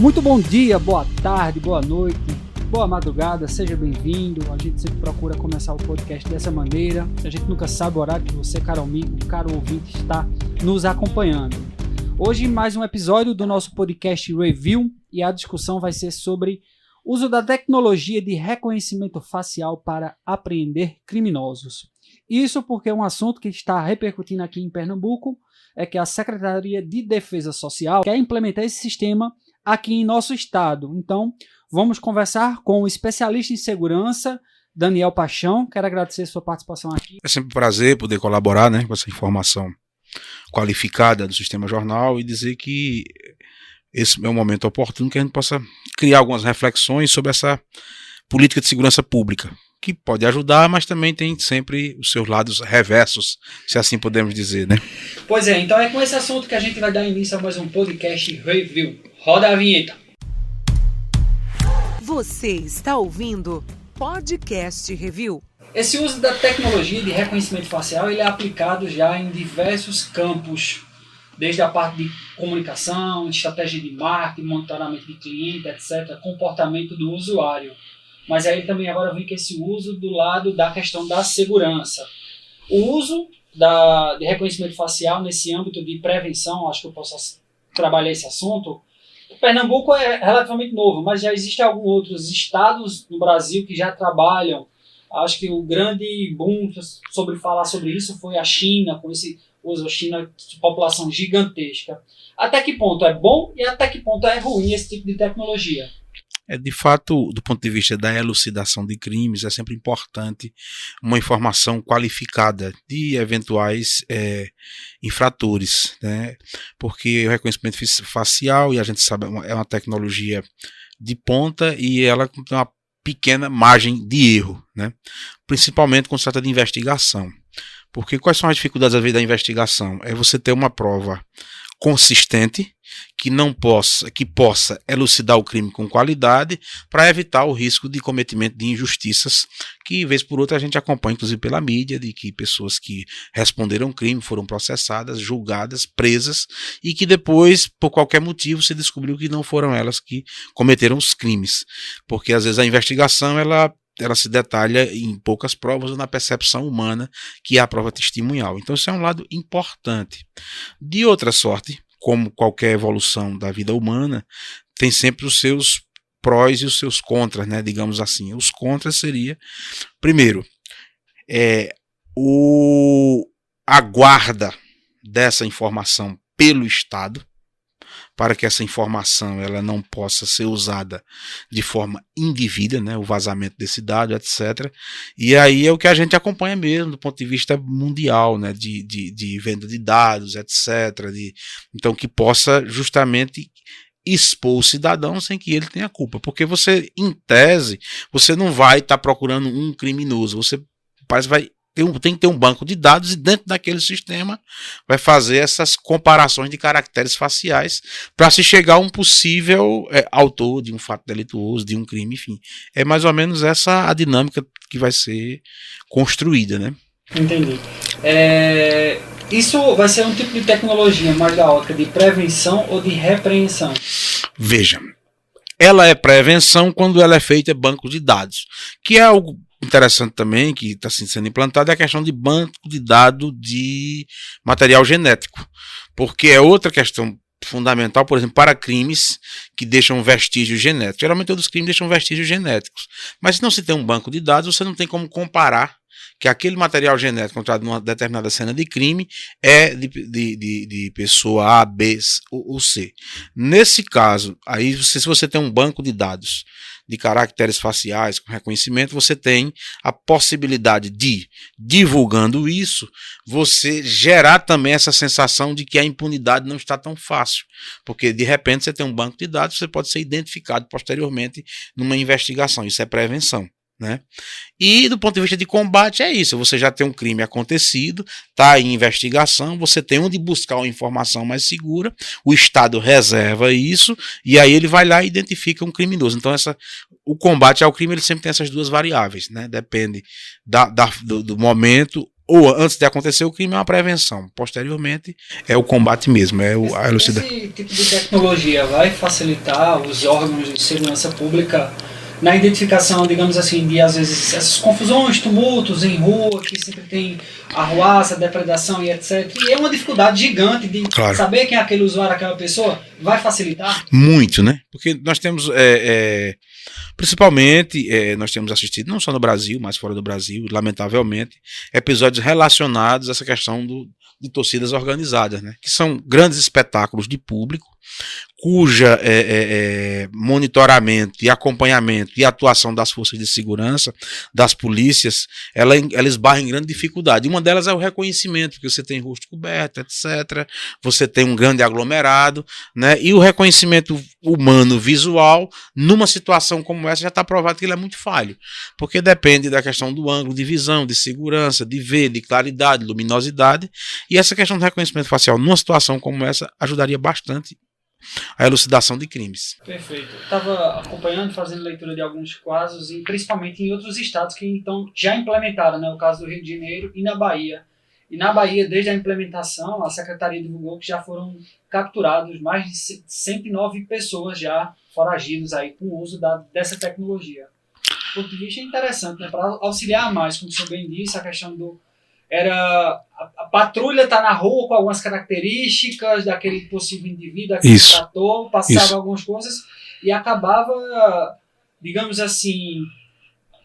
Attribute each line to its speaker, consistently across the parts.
Speaker 1: Muito bom dia, boa tarde, boa noite, boa madrugada, seja bem-vindo. A gente sempre procura começar o podcast dessa maneira. A gente nunca sabe o horário que você, caro amigo, caro ouvinte, está nos acompanhando. Hoje mais um episódio do nosso podcast Review e a discussão vai ser sobre uso da tecnologia de reconhecimento facial para apreender criminosos. Isso porque um assunto que está repercutindo aqui em Pernambuco é que a Secretaria de Defesa Social quer implementar esse sistema aqui em nosso estado. Então, vamos conversar com o especialista em segurança, Daniel Paixão. Quero agradecer a sua participação aqui.
Speaker 2: É sempre um prazer poder colaborar, com essa informação qualificada do Sistema Jornal e dizer que esse é um momento oportuno que a gente possa criar algumas reflexões sobre essa política de segurança pública, que pode ajudar, mas também tem sempre os seus lados reversos, se assim podemos dizer,
Speaker 1: Pois é, então é com esse assunto que a gente vai dar início a mais um podcast Review. Roda a vinheta.
Speaker 3: Você está ouvindo Podcast Review.
Speaker 1: Esse uso da tecnologia de reconhecimento facial ele é aplicado já em diversos campos, desde a parte de comunicação, estratégia de marketing, monitoramento de cliente, etc., comportamento do usuário. Mas aí também agora vem com esse uso do lado da questão da segurança. O uso de reconhecimento facial nesse âmbito de prevenção, acho que eu posso trabalhar esse assunto. Pernambuco é relativamente novo, mas já existem alguns outros estados no Brasil que já trabalham. Acho que o grande boom sobre falar sobre isso foi a China, com esse uso. A China de população gigantesca. Até que ponto é bom e até que ponto é ruim esse tipo de tecnologia?
Speaker 2: De fato, do ponto de vista da elucidação de crimes, é sempre importante uma informação qualificada de eventuais infratores, porque o reconhecimento facial, e a gente sabe, é uma tecnologia de ponta e ela tem uma pequena margem de erro, principalmente quando se trata de investigação. Porque quais são as dificuldades às vezes da investigação? É você ter uma prova consistente que possa elucidar o crime com qualidade para evitar o risco de cometimento de injustiças que, vez por outra, a gente acompanha, inclusive pela mídia, de que pessoas que responderam crime foram processadas, julgadas, presas e que depois, por qualquer motivo, se descobriu que não foram elas que cometeram os crimes. Porque, às vezes, a investigação, ela se detalha em poucas provas ou na percepção humana, que é a prova testemunhal. Então isso é um lado importante. De outra sorte, como qualquer evolução da vida humana, tem sempre os seus prós e os seus contras, digamos assim. Os contras seria, primeiro, a guarda dessa informação pelo Estado, para que essa informação ela não possa ser usada de forma indevida, o vazamento desse dado, etc. E aí é o que a gente acompanha mesmo do ponto de vista mundial, de venda de dados, etc. Então que possa justamente expor o cidadão sem que ele tenha culpa. Porque você, em tese, você não vai estar procurando um criminoso, você tem que ter um banco de dados e dentro daquele sistema vai fazer essas comparações de caracteres faciais para se chegar a um possível autor de um fato delituoso, de um crime, enfim. É mais ou menos essa a dinâmica que vai ser construída,
Speaker 1: Entendi. Isso vai ser um tipo de tecnologia mais da ótica de prevenção ou de repreensão?
Speaker 2: Veja, ela é prevenção quando ela é feita em banco de dados, que é algo interessante também, que está sendo implantado, é a questão de banco de dados de material genético, porque é outra questão fundamental, por exemplo, para crimes que deixam vestígios genéticos. Geralmente todos os crimes deixam vestígios genéticos, mas se não se tem um banco de dados, você não tem como comparar que aquele material genético encontrado numa determinada cena de crime é de pessoa A, B ou C. Nesse caso, aí se você tem um banco de dados de caracteres faciais com reconhecimento, você tem a possibilidade de, divulgando isso, você gerar também essa sensação de que a impunidade não está tão fácil, porque de repente você tem um banco de dados, você pode ser identificado posteriormente numa investigação, isso é prevenção. E do ponto de vista de combate é isso, você já tem um crime acontecido, está em investigação, você tem onde buscar uma informação mais segura, o Estado reserva isso e aí ele vai lá e identifica um criminoso. Então o combate ao crime ele sempre tem essas duas variáveis, depende do momento ou antes de acontecer o crime é uma prevenção, posteriormente é o combate mesmo, a elucidação.
Speaker 1: Esse tipo de tecnologia vai facilitar os órgãos de segurança pública na identificação, digamos assim, de às vezes essas confusões, tumultos em rua, que sempre tem arruaça, depredação e etc. E é uma dificuldade gigante de saber quem é aquele usuário, aquela pessoa, vai facilitar?
Speaker 2: Muito, né? Porque nós temos, principalmente, nós temos assistido, não só no Brasil, mas fora do Brasil, lamentavelmente, episódios relacionados a essa questão de torcidas organizadas, né? Que são grandes espetáculos de público, cuja monitoramento e acompanhamento e atuação das forças de segurança, das polícias, ela esbarra em grande dificuldade. Uma delas é o reconhecimento, porque você tem rosto coberto, etc. Você tem um grande aglomerado, né? E o reconhecimento humano visual, numa situação como essa, já está provado que ele é muito falho, porque depende da questão do ângulo de visão, de segurança, de ver, de claridade, luminosidade, e essa questão do reconhecimento facial, numa situação como essa, ajudaria bastante a elucidação de crimes.
Speaker 1: Perfeito. Eu estava acompanhando, fazendo leitura de alguns casos, e principalmente em outros estados que então já implementaram, né, o caso do Rio de Janeiro e na Bahia. E na Bahia, desde a implementação, a Secretaria divulgou que já foram capturados mais de 109 pessoas já foragidos aí com o uso dessa tecnologia. O que é interessante, né, para auxiliar mais, como o senhor bem disse, a questão do a patrulha está na rua com algumas características daquele possível indivíduo, aquele trator, passava algumas coisas e acabava, digamos assim,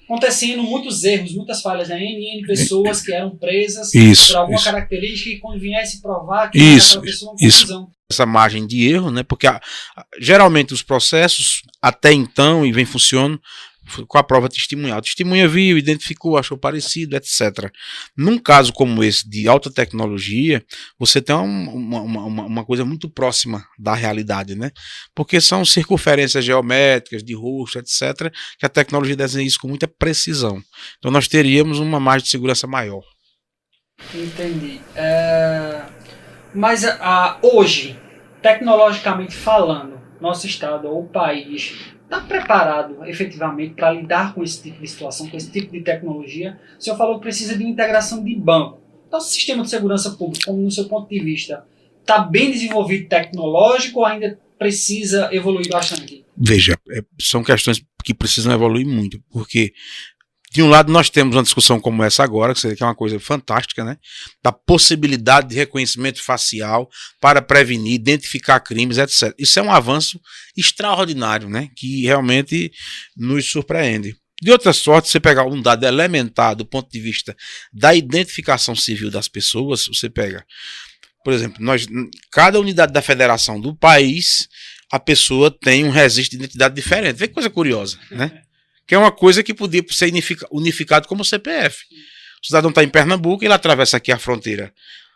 Speaker 1: acontecendo muitos erros, muitas falhas, né? N pessoas que eram presas por alguma característica e quando viesse provar que aquela pessoa uma confusão.
Speaker 2: Essa margem de erro, né? Porque geralmente os processos até então e vem funcionando com a prova testemunhal. A testemunha viu, identificou, achou parecido, etc. Num caso como esse de alta tecnologia, você tem uma coisa muito próxima da realidade, né? Porque são circunferências geométricas, de rosto, etc., que a tecnologia desenha isso com muita precisão. Então nós teríamos uma margem de segurança maior.
Speaker 1: Entendi. Mas hoje, tecnologicamente falando, nosso estado ou o país está preparado efetivamente para lidar com esse tipo de situação, com esse tipo de tecnologia? O senhor falou que precisa de integração de banco. Então, o sistema de segurança pública, como no seu ponto de vista, está bem desenvolvido tecnológico ou ainda precisa evoluir bastante?
Speaker 2: Veja, são questões que precisam evoluir muito, porque de um lado nós temos uma discussão como essa agora, que é uma coisa fantástica, né? Da possibilidade de reconhecimento facial para prevenir, identificar crimes, etc. Isso é um avanço extraordinário, né? Que realmente nos surpreende. De outra sorte, você pegar um dado elementar do ponto de vista da identificação civil das pessoas, você pega, por exemplo, cada unidade da federação do país, a pessoa tem um registro de identidade diferente. Vê que coisa curiosa, né? Que é uma coisa que podia ser unificado como CPF. O cidadão está em Pernambuco, ele atravessa aqui a fronteira,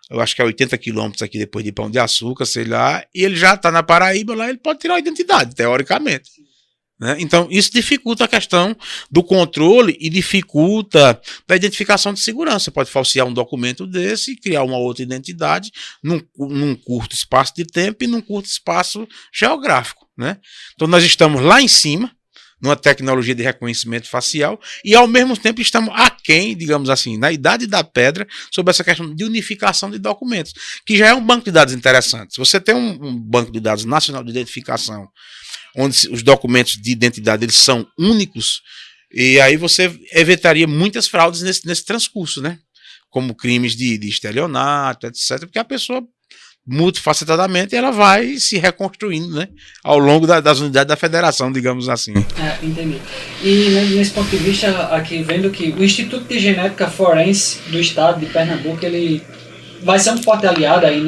Speaker 2: eu acho que é 80 quilômetros aqui depois de Pão de Açúcar, sei lá, e ele já está na Paraíba, lá ele pode tirar a identidade, teoricamente. Né? Então, isso dificulta a questão do controle e dificulta da identificação de segurança. Você pode falsear um documento desse e criar uma outra identidade num curto espaço de tempo e num curto espaço geográfico. Né? Então, nós estamos lá em cima, numa tecnologia de reconhecimento facial, e ao mesmo tempo estamos aquém, digamos assim, na idade da pedra, sobre essa questão de unificação de documentos, que já é um banco de dados interessante. Se você tem um banco de dados nacional de identificação, onde os documentos de identidade eles são únicos, e aí você evitaria muitas fraudes nesse transcurso, né? Como crimes de estelionato, etc., porque a pessoa multifacetadamente ela vai se reconstruindo, né, ao longo das unidades da federação, digamos assim.
Speaker 1: Entendi. E nesse ponto de vista, aqui vendo que o Instituto de Genética Forense do Estado de Pernambuco, ele vai ser um forte aliado aí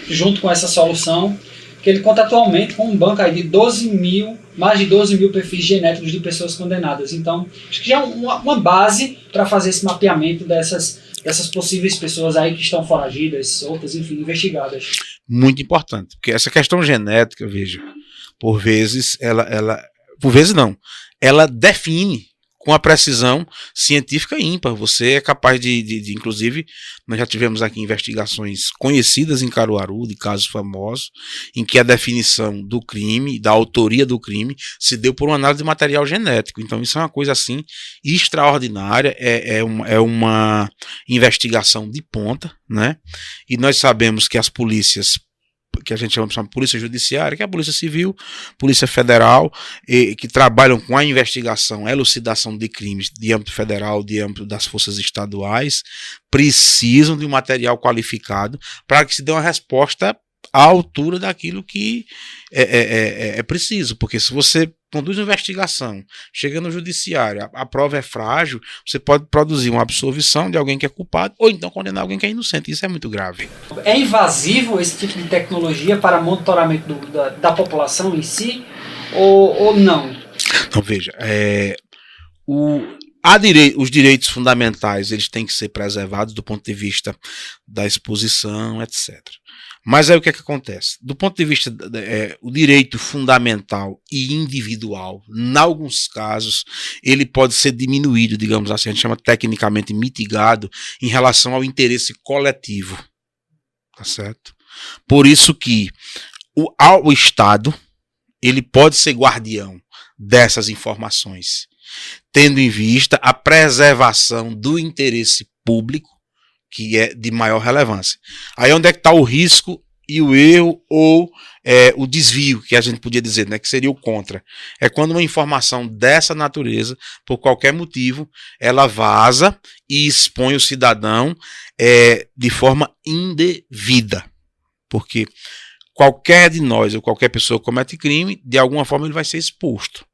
Speaker 1: junto com essa solução, que ele conta atualmente com um banco aí de mais de 12 mil perfis genéticos de pessoas condenadas. Então, acho que já é uma base para fazer esse mapeamento dessas possíveis pessoas aí que estão foragidas, soltas, enfim, investigadas.
Speaker 2: Muito importante, porque essa questão genética, veja, por vezes ela define com a precisão científica ímpar. Você é capaz inclusive, nós já tivemos aqui investigações conhecidas em Caruaru, de casos famosos, em que a definição do crime, da autoria do crime, se deu por uma análise de material genético. Então isso é uma coisa assim extraordinária, é uma investigação de ponta, né? E nós sabemos que as polícias, que a gente chama de polícia judiciária, que é a polícia civil, polícia federal, que trabalham com a investigação, a elucidação de crimes de âmbito federal, de âmbito das forças estaduais, precisam de um material qualificado para que se dê uma resposta à altura daquilo que é preciso, porque se você conduz uma investigação, chega no judiciário, a prova é frágil, você pode produzir uma absolvição de alguém que é culpado ou então condenar alguém que é inocente. Isso é muito grave.
Speaker 1: É invasivo esse tipo de tecnologia para monitoramento da população em si ou não?
Speaker 2: Então veja, os direitos fundamentais eles têm que ser preservados do ponto de vista da exposição, etc. Mas aí o que é que acontece? Do ponto de vista o direito fundamental e individual, em alguns casos, ele pode ser diminuído, digamos assim, a gente chama tecnicamente mitigado, em relação ao interesse coletivo. Tá certo? Por isso que o Estado ele pode ser guardião dessas informações, tendo em vista a preservação do interesse público, que é de maior relevância. Aí onde é que está o risco e o erro ou o desvio, que a gente podia dizer, né, que seria o contra. É quando uma informação dessa natureza, por qualquer motivo, ela vaza e expõe o cidadão de forma indevida. Porque qualquer de nós ou qualquer pessoa que comete crime, de alguma forma ele vai ser exposto.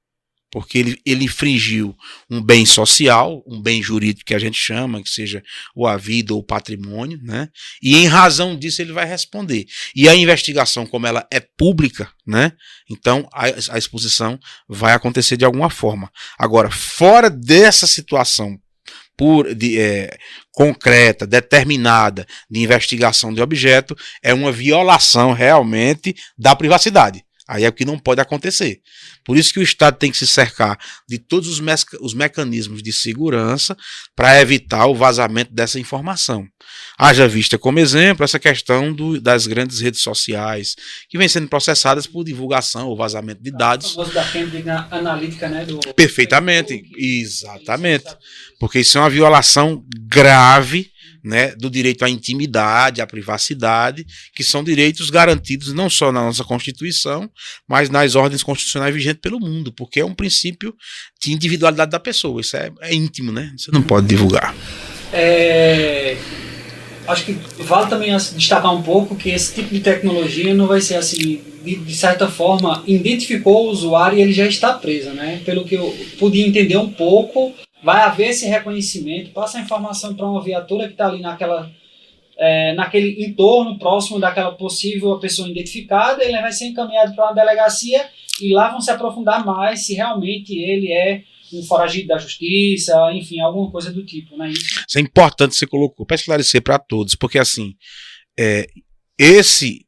Speaker 2: Porque ele infringiu um bem social, um bem jurídico que a gente chama, que seja a vida ou o patrimônio, né? E em razão disso ele vai responder. E a investigação, como ela é pública, né? Então a exposição vai acontecer de alguma forma. Agora, fora dessa situação concreta, determinada, de investigação de objeto, é uma violação realmente da privacidade. Aí é o que não pode acontecer. Por isso que o Estado tem que se cercar de todos os mecanismos de segurança para evitar o vazamento dessa informação. Haja vista como exemplo essa questão das grandes redes sociais, que vêm sendo processadas por divulgação ou vazamento de dados.
Speaker 1: Da Cambridge Analytica, né?
Speaker 2: Perfeitamente, exatamente. Porque isso é uma violação grave, né, do direito à intimidade, à privacidade, que são direitos garantidos não só na nossa Constituição, mas nas ordens constitucionais vigentes pelo mundo, porque é um princípio de individualidade da pessoa. Isso é íntimo, né? Você não pode divulgar.
Speaker 1: Acho que vale também destacar um pouco que esse tipo de tecnologia não vai ser assim, de certa forma, identificou o usuário e ele já está preso, né? Pelo que eu podia entender um pouco, vai haver esse reconhecimento, passa a informação para uma viatura que está ali naquele entorno próximo daquela possível pessoa identificada, ele vai ser encaminhado para uma delegacia e lá vão se aprofundar mais se realmente ele é um foragido da justiça, enfim, alguma coisa do tipo, né?
Speaker 2: Isso é importante você colocou, para esclarecer para todos, porque assim, esse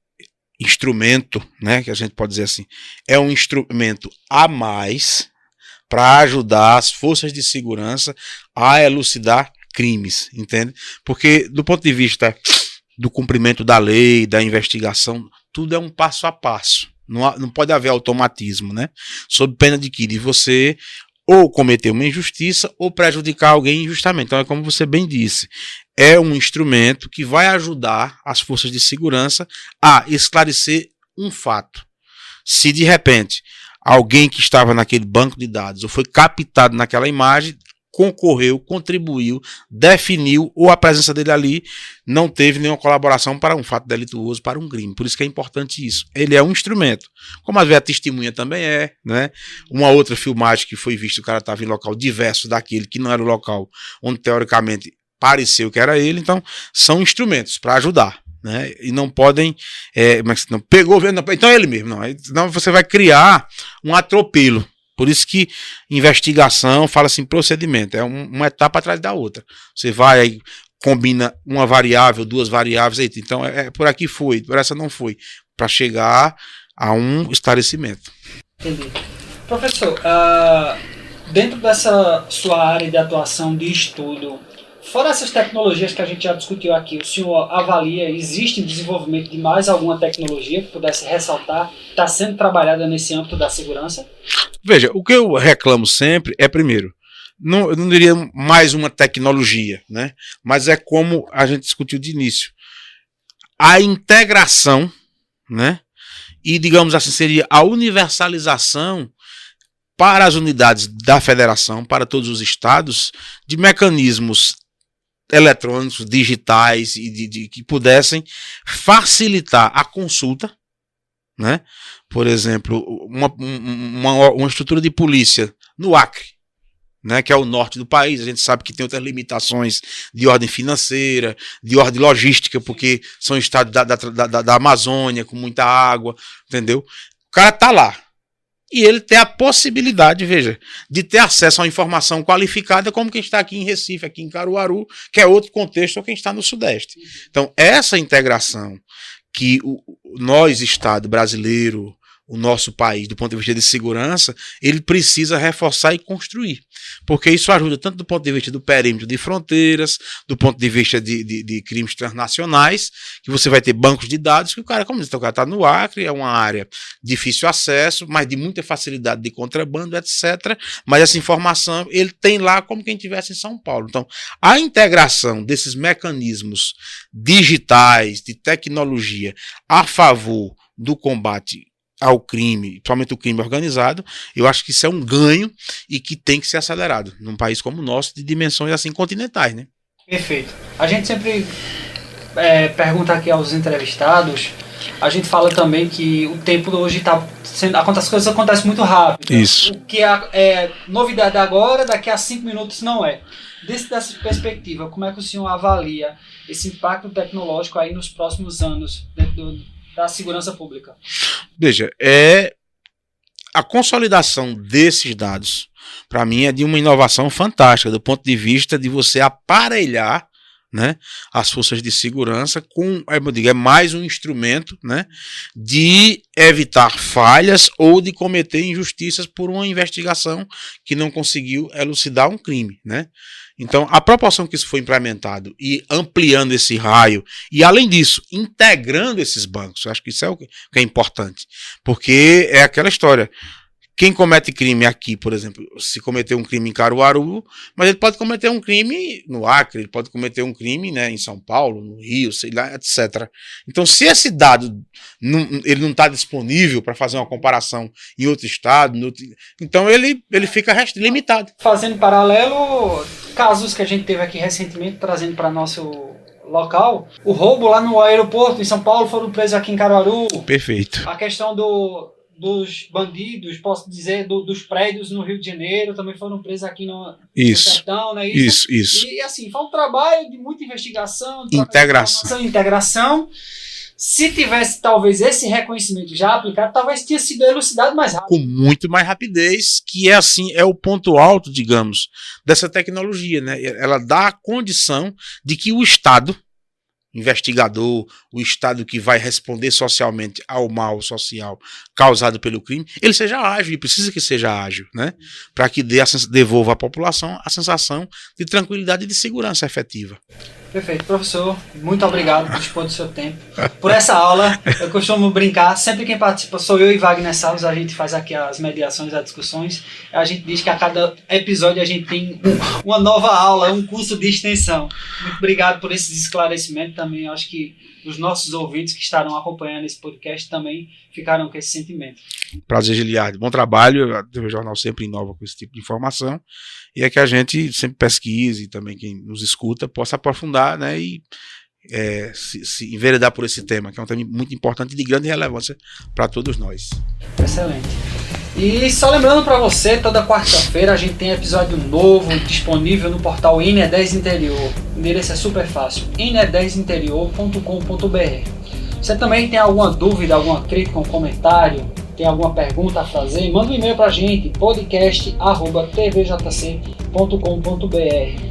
Speaker 2: instrumento, né, que a gente pode dizer assim, é um instrumento a mais para ajudar as forças de segurança a elucidar crimes, entende? Porque do ponto de vista do cumprimento da lei, da investigação, tudo é um passo a passo. Não pode haver automatismo, né? Sob pena de que você ou cometer uma injustiça ou prejudicar alguém injustamente. Então é como você bem disse, é um instrumento que vai ajudar as forças de segurança a esclarecer um fato. Se de repente alguém que estava naquele banco de dados ou foi captado naquela imagem, concorreu, contribuiu, definiu ou a presença dele ali não teve nenhuma colaboração para um fato delituoso, para um crime. Por isso que é importante isso. Ele é um instrumento. Como às vezes a testemunha também é, né? Uma outra filmagem que foi vista, o cara estava em local diverso daquele que não era o local onde teoricamente pareceu que era ele. Então são instrumentos para ajudar. Né? E não podem, não pegou, então é ele mesmo, não. Senão você vai criar um atropelo. Por isso que investigação fala assim, procedimento, é uma etapa atrás da outra. Você vai aí, combina uma variável, duas variáveis, então por aqui foi, por essa não foi, para chegar a um esclarecimento.
Speaker 1: Entendi. Professor, dentro dessa sua área de atuação, de estudo, fora essas tecnologias que a gente já discutiu aqui, o senhor avalia, existe desenvolvimento de mais alguma tecnologia que pudesse ressaltar, está sendo trabalhada nesse âmbito da segurança?
Speaker 2: Veja, o que eu reclamo sempre é, primeiro, eu não diria mais uma tecnologia, né? Mas é como a gente discutiu de início. A integração, né? E, digamos assim, seria a universalização para as unidades da federação, para todos os estados, de mecanismos eletrônicos, digitais, e que pudessem facilitar a consulta, né? Por exemplo, uma estrutura de polícia no Acre, né, que é o norte do país. A gente sabe que tem outras limitações de ordem financeira, de ordem logística, porque são estados da Amazônia, com muita água, entendeu? O cara tá lá. E ele tem a possibilidade, veja, de ter acesso a uma informação qualificada, como quem está aqui em Recife, aqui em Caruaru, que é outro contexto, ou quem está no Sudeste. Então, essa integração que nós, Estado brasileiro, o nosso país, do ponto de vista de segurança, ele precisa reforçar e construir. Porque isso ajuda tanto do ponto de vista do perímetro de fronteiras, do ponto de vista de crimes transnacionais, que você vai ter bancos de dados, que o cara, como diz, o cara está no Acre, é uma área de difícil acesso, mas de muita facilidade de contrabando, etc. Mas essa informação ele tem lá como quem estivesse em São Paulo. Então, a integração desses mecanismos digitais, de tecnologia, a favor do combate ao crime, principalmente o crime organizado, eu acho que isso é um ganho e que tem que ser acelerado num país como o nosso, de dimensões assim continentais, né?
Speaker 1: Perfeito. A gente sempre pergunta aqui aos entrevistados, a gente fala também que o tempo hoje está sendo, as coisas acontecem muito rápido.
Speaker 2: Isso.
Speaker 1: O que é novidade agora, daqui a 5 minutos não é. Dessa perspectiva, como é que o senhor avalia esse impacto tecnológico aí nos próximos anos dentro da segurança pública?
Speaker 2: Veja, a consolidação desses dados, para mim, é de uma inovação fantástica, do ponto de vista de você aparelhar, né, as forças de segurança com, eu digo, é mais um instrumento, né, de evitar falhas ou de cometer injustiças por uma investigação que não conseguiu elucidar um crime, né? Então, a proporção que isso foi implementado e ampliando esse raio, e além disso, integrando esses bancos, eu acho que isso é o que é importante, porque é aquela história. Quem comete crime aqui, por exemplo, se cometer um crime em Caruaru, mas ele pode cometer um crime no Acre, ele pode cometer um crime, né, em São Paulo, no Rio, sei lá, etc. Então, se esse dado ele não está disponível para fazer uma comparação em outro estado, então ele fica limitado.
Speaker 1: Fazendo paralelo, casos que a gente teve aqui recentemente, trazendo para nosso local, o roubo lá no aeroporto em São Paulo, foram presos aqui em Caruaru.
Speaker 2: Perfeito.
Speaker 1: A questão dos bandidos, posso dizer, dos prédios no Rio de Janeiro, também foram presos aqui no Sertão, né?
Speaker 2: Isso.
Speaker 1: E assim, foi um trabalho de muita investigação, de integração. Se tivesse talvez esse reconhecimento já aplicado, talvez tinha sido elucidado mais rápido.
Speaker 2: Com muito mais rapidez, que é assim, é o ponto alto, digamos, dessa tecnologia, né? Ela dá a condição de que o Estado investigador, o Estado que vai responder socialmente ao mal social causado pelo crime, ele seja ágil, e precisa que seja ágil, né? Para que devolva à população a sensação de tranquilidade e de segurança efetiva.
Speaker 1: Perfeito, professor, muito obrigado por dispor do seu tempo, por essa aula. Eu costumo brincar, sempre quem participa sou eu e Wagner Salles, a gente faz aqui as mediações, as discussões, a gente diz que a cada episódio a gente tem uma nova aula, um curso de extensão. Muito obrigado por esses esclarecimentos também, acho que os nossos ouvintes que estarão acompanhando esse podcast também ficaram com esse sentimento.
Speaker 2: Prazer, Giliardi. Bom trabalho, o jornal sempre inova com esse tipo de informação, e é que a gente sempre pesquise, e também quem nos escuta possa aprofundar, né, e se enveredar por esse tema, que é um tema muito importante e de grande relevância para todos nós.
Speaker 1: Excelente. E só lembrando para você, toda quarta-feira a gente tem episódio novo disponível no portal INE10 Interior. O endereço é super fácil, ine10interior.com.br. Você também tem alguma dúvida, alguma crítica, um comentário, tem alguma pergunta a fazer, manda um e-mail para a gente, podcast@tvjc.com.br.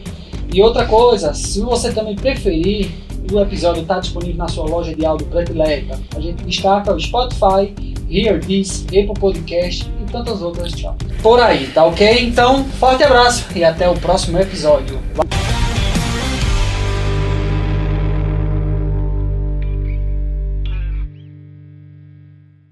Speaker 1: E outra coisa, se você também preferir, o episódio está disponível na sua loja de áudio predileta. A gente destaca o Spotify, Hear This, Apple Podcast e tantas outras por aí, tá ok? Então, forte abraço e até o próximo episódio.